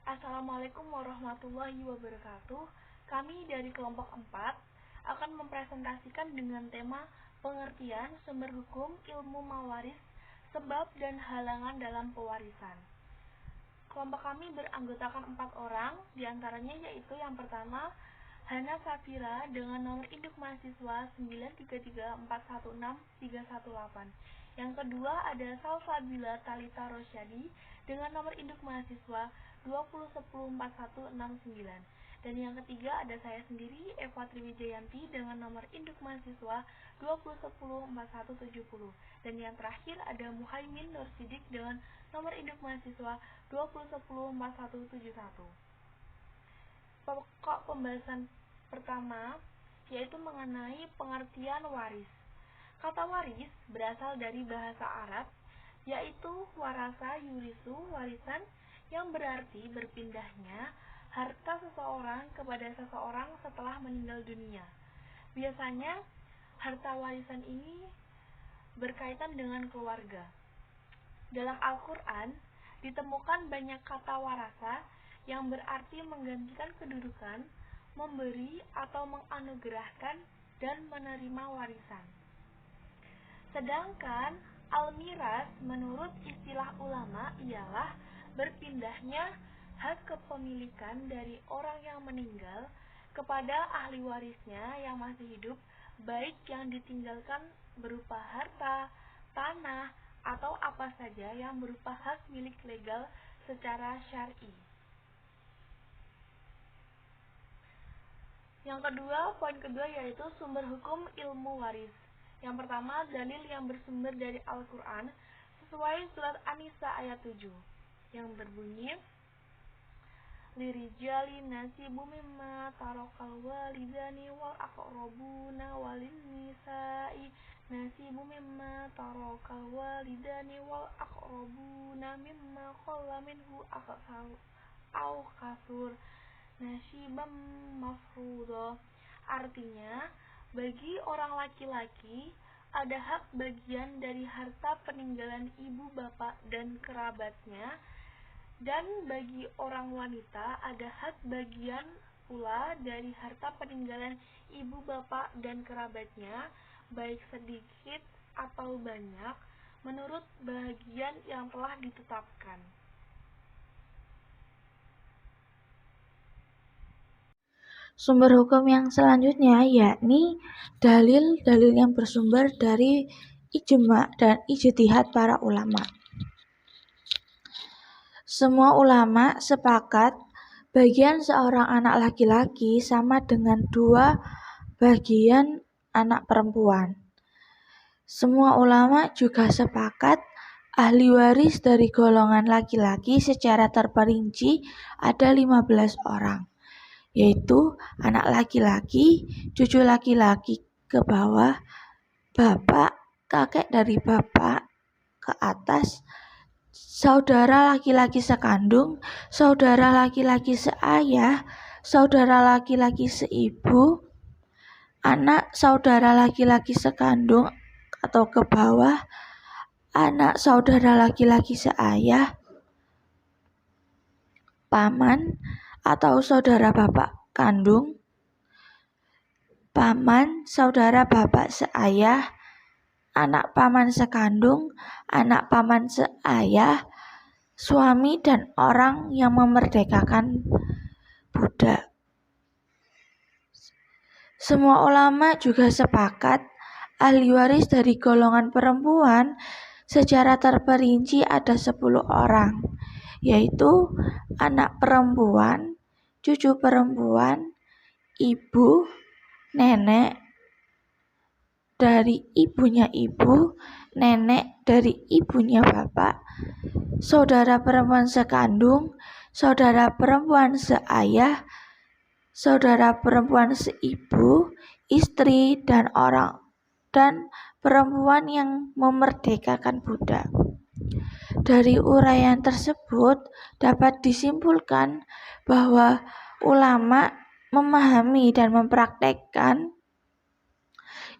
Assalamualaikum warahmatullahi wabarakatuh. Kami dari kelompok 4 akan mempresentasikan dengan tema pengertian sumber hukum ilmu mawaris, sebab dan halangan dalam pewarisan. Kelompok kami beranggotakan 4 orang, diantaranya yaitu yang pertama Hana Safira dengan nomor induk mahasiswa 933416318. Yang kedua ada Salsabila Talita Rosyadi dengan nomor induk mahasiswa 2010469. Dan yang ketiga ada saya sendiri, Eva Triwijayanti dengan nomor induk mahasiswa 2010470. Dan yang terakhir ada Muhaimin Nur Sidik dengan nomor induk mahasiswa 2010471. Pokok pembahasan pertama yaitu mengenai pengertian waris. Kata waris berasal dari bahasa Arab, yaitu warasa yurisu, warisan, yang berarti berpindahnya harta seseorang kepada seseorang setelah meninggal dunia. Biasanya harta warisan ini berkaitan dengan keluarga. Dalam Al-Quran ditemukan banyak kata warasa yang berarti menggantikan kedudukan, memberi atau menganugerahkan, dan menerima warisan. Sedangkan al-miras menurut istilah ulama ialah berpindahnya hak kepemilikan dari orang yang meninggal kepada ahli warisnya yang masih hidup, baik yang ditinggalkan berupa harta, tanah, atau apa saja yang berupa hak milik legal secara syar'i. Yang kedua, poin kedua yaitu sumber hukum ilmu waris. Yang pertama, dalil yang bersumber dari Al-Quran sesuai surat An-Nisa ayat 7 yang berbunyi lirijali nasibu mimma tarakal walidani wal aqrabuna walin nisa'i nasibu mimma tarakal walidani wal aqrabuna mimma qalla minhu aqsal au kasur nasibam mafruḍa. Artinya, bagi orang laki-laki ada hak bagian dari harta peninggalan ibu bapak dan kerabatnya, dan bagi orang wanita ada hak bagian pula dari harta peninggalan ibu bapak dan kerabatnya, baik sedikit atau banyak, menurut bagian yang telah ditetapkan. Sumber hukum yang selanjutnya yakni dalil-dalil yang bersumber dari ijma' dan ijtihad para ulama. Semua ulama sepakat bagian seorang anak laki-laki sama dengan 2 bagian anak perempuan. Semua ulama juga sepakat ahli waris dari golongan laki-laki secara terperinci ada 15 orang, yaitu anak laki-laki, cucu laki-laki ke bawah, bapak, kakek dari bapak ke atas, saudara laki-laki sekandung, saudara laki-laki seayah, saudara laki-laki seibu, anak saudara laki-laki sekandung atau ke bawah, anak saudara laki-laki seayah, paman atau saudara bapak kandung, paman saudara bapak seayah, anak paman sekandung, anak paman seayah, suami dan orang yang memerdekakan budak. Semua ulama juga sepakat ahli waris dari golongan perempuan secara terperinci ada 10 orang, yaitu anak perempuan, cucu perempuan, ibu, nenek dari ibunya ibu, nenek dari ibunya bapak, saudara perempuan sekandung, saudara perempuan seayah, saudara perempuan seibu, istri dan perempuan yang memerdekakan budak. Dari uraian tersebut dapat disimpulkan bahwa ulama memahami dan mempraktekkan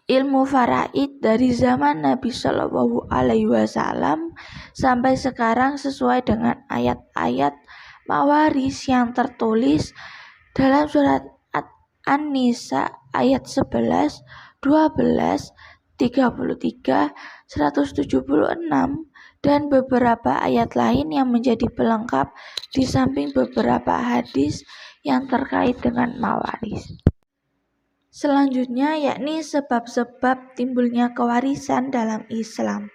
ilmu faraid dari zaman Nabi Shallallahu Alaihi Wasallam sampai sekarang sesuai dengan ayat-ayat mawaris yang tertulis dalam surat An-Nisa ayat 11, 12, 33, 176, dan beberapa ayat lain yang menjadi pelengkap di samping beberapa hadis yang terkait dengan mawaris. Selanjutnya yakni sebab-sebab timbulnya kewarisan dalam Islam.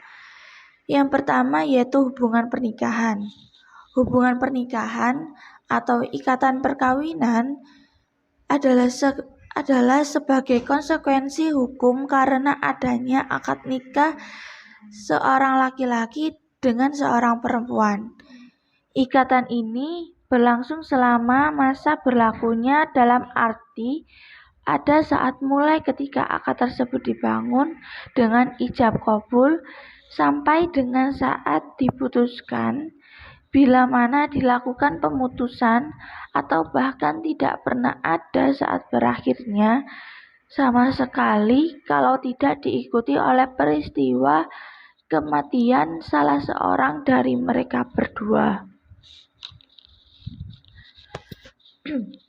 Yang pertama yaitu hubungan pernikahan. Hubungan pernikahan atau ikatan perkawinan adalah sebagai konsekuensi hukum karena adanya akad nikah seorang laki-laki dengan seorang perempuan. Ikatan ini berlangsung selama masa berlakunya dalam arti ada saat mulai ketika akad tersebut dibangun dengan ijab qabul sampai dengan saat diputuskan, bila mana dilakukan pemutusan atau bahkan tidak pernah ada saat berakhirnya sama sekali kalau tidak diikuti oleh peristiwa kematian salah seorang dari mereka berdua.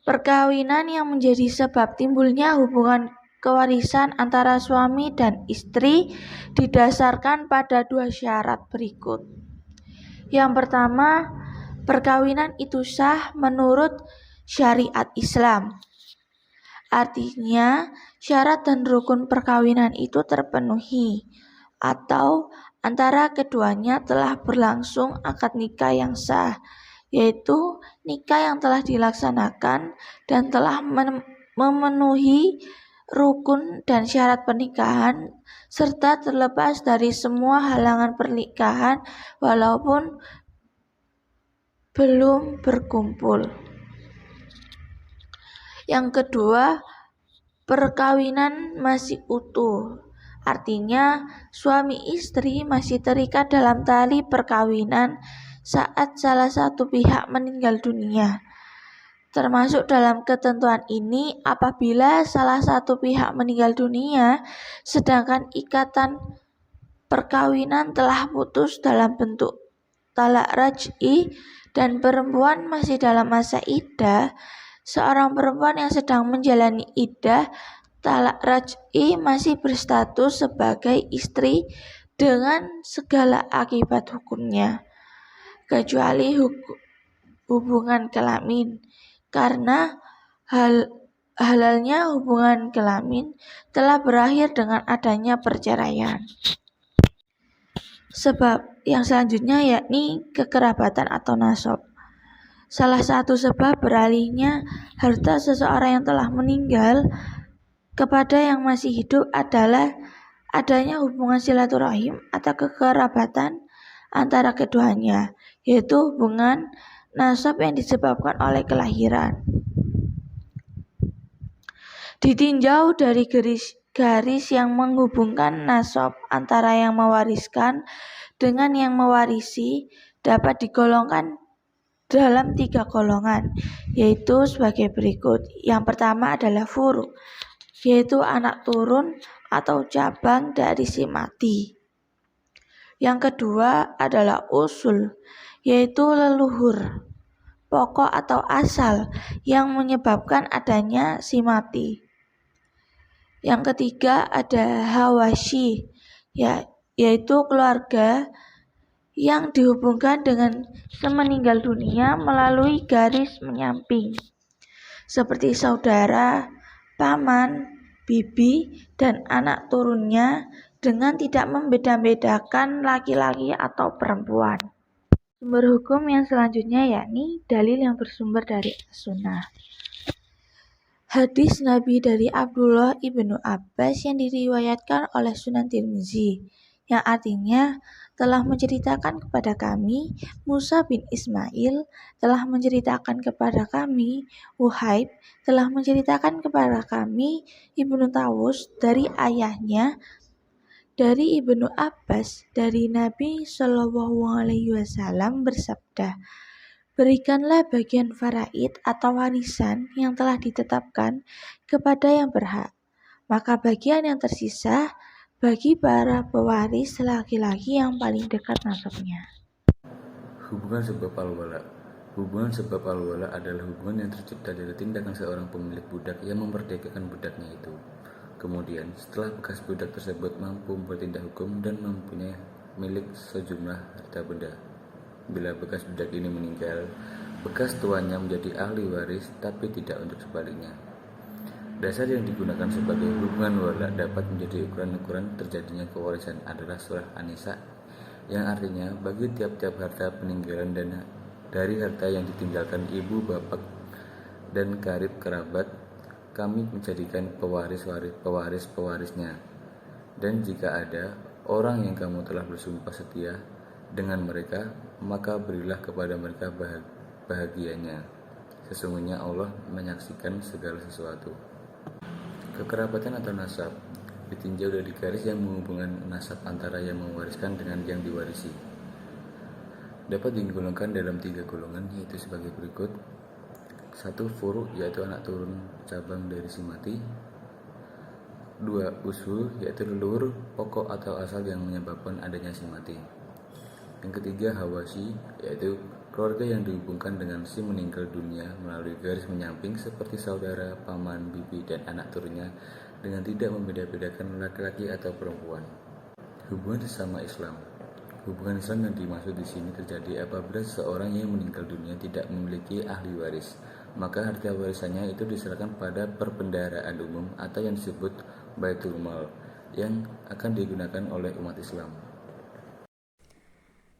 Perkawinan yang menjadi sebab timbulnya hubungan kewarisan antara suami dan istri didasarkan pada dua syarat berikut. Yang pertama, perkawinan itu sah menurut syariat Islam. Artinya, syarat dan rukun perkawinan itu terpenuhi, atau antara keduanya telah berlangsung akad nikah yang sah, yaitu nikah yang telah dilaksanakan dan telah memenuhi rukun dan syarat pernikahan serta terlepas dari semua halangan pernikahan walaupun belum berkumpul. Yang kedua, perkawinan masih utuh. Artinya suami istri masih terikat dalam tali perkawinan saat salah satu pihak meninggal dunia. Termasuk dalam ketentuan ini apabila salah satu pihak meninggal dunia sedangkan ikatan perkawinan telah putus dalam bentuk talak raj'i dan perempuan masih dalam masa iddah, seorang perempuan yang sedang menjalani iddah talak raj'i masih berstatus sebagai istri dengan segala akibat hukumnya, kecuali hubungan kelamin, karena halalnya hubungan kelamin telah berakhir dengan adanya perceraian. Sebab yang selanjutnya yakni kekerabatan atau nasab. Salah satu sebab beralihnya harta seseorang yang telah meninggal kepada yang masih hidup adalah adanya hubungan silaturahim atau kekerabatan antara keduanya, yaitu hubungan nasab yang disebabkan oleh kelahiran. Ditinjau dari garis yang menghubungkan nasab antara yang mewariskan dengan yang mewarisi dapat digolongkan dalam 3 golongan, yaitu sebagai berikut. Yang pertama adalah furu', yaitu anak turun atau cabang dari si mati. Yang kedua adalah usul, yaitu leluhur, pokok atau asal yang menyebabkan adanya si mati. Yang ketiga ada hawashi, yaitu keluarga yang dihubungkan dengan semeninggal dunia melalui garis menyamping, seperti saudara, paman, bibi, dan anak turunnya dengan tidak membeda-bedakan laki-laki atau perempuan. Sumber hukum yang selanjutnya yakni dalil yang bersumber dari As-Sunnah. Hadis Nabi dari Abdullah ibnu Abbas yang diriwayatkan oleh Sunan Tirmizi, yang artinya telah menceritakan kepada kami Musa bin Ismail, telah menceritakan kepada kami Wuhaib, telah menceritakan kepada kami Ibnu Tawus dari ayahnya dari Ibnu Abbas dari Nabi SAW bersabda, berikanlah bagian faraid atau warisan yang telah ditetapkan kepada yang berhak, maka bagian yang tersisa bagi para pewaris laki-laki yang paling dekat nasabnya. Hubungan sebab al-wala. Hubungan sebab al-wala adalah hubungan yang tercipta dari tindakan seorang pemilik budak yang memperdekakan budaknya itu. Kemudian, setelah bekas budak tersebut mampu bertindak hukum dan mempunyai milik sejumlah harta benda. Bila bekas budak ini meninggal, bekas tuannya menjadi ahli waris, tapi tidak untuk sebaliknya. Dasar yang digunakan sebagai hubungan wala dapat menjadi ukuran-ukuran terjadinya kewarisan adalah surah An-Nisa, yang artinya bagi tiap-tiap harta peninggalan dan dari harta yang ditinggalkan ibu, bapak, dan karib kerabat, kami menjadikan pewaris-pewarisnya. Dan jika ada orang yang kamu telah bersumpah setia dengan mereka, maka berilah kepada mereka bahagianya. Sesungguhnya Allah menyaksikan segala sesuatu. Kekerabatan atau nasab ditinjau dari garis yang menghubungkan nasab antara yang mewariskan dengan yang diwarisi. Dapat digolongkan dalam 3 golongan, yaitu sebagai berikut. 1. Furu', yaitu anak turun cabang dari si mati. 2. Usul, yaitu leluhur pokok atau asal yang menyebabkan adanya si mati. Yang ketiga, Hawasi, yaitu keluarga yang dihubungkan dengan si meninggal dunia melalui garis menyamping seperti saudara, paman, bibi, dan anak turunnya dengan tidak membeda-bedakan laki-laki atau perempuan. Hubungan sesama Islam. Hubungan Islam yang dimaksud di sini terjadi apabila seseorang yang meninggal dunia tidak memiliki ahli waris, maka harta warisannya itu diserahkan pada perbendaharaan umum atau yang disebut Baitul Mal yang akan digunakan oleh umat Islam.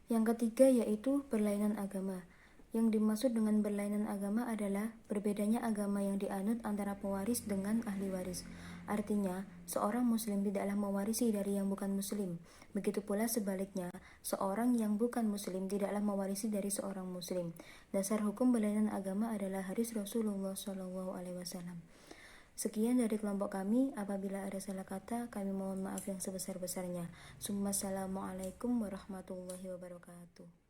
Yang ketiga yaitu berlainan agama. Yang dimaksud dengan berlainan agama adalah berbedanya agama yang dianut antara pewaris dengan ahli waris. Artinya, seorang muslim tidaklah mewarisi dari yang bukan muslim. Begitu pula sebaliknya, seorang yang bukan muslim tidaklah mewarisi dari seorang muslim. Dasar hukum berlainan agama adalah hadis Rasulullah SAW. Sekian dari kelompok kami. Apabila ada salah kata, kami mohon maaf yang sebesar-besarnya. Assalamualaikum warahmatullahi wabarakatuh.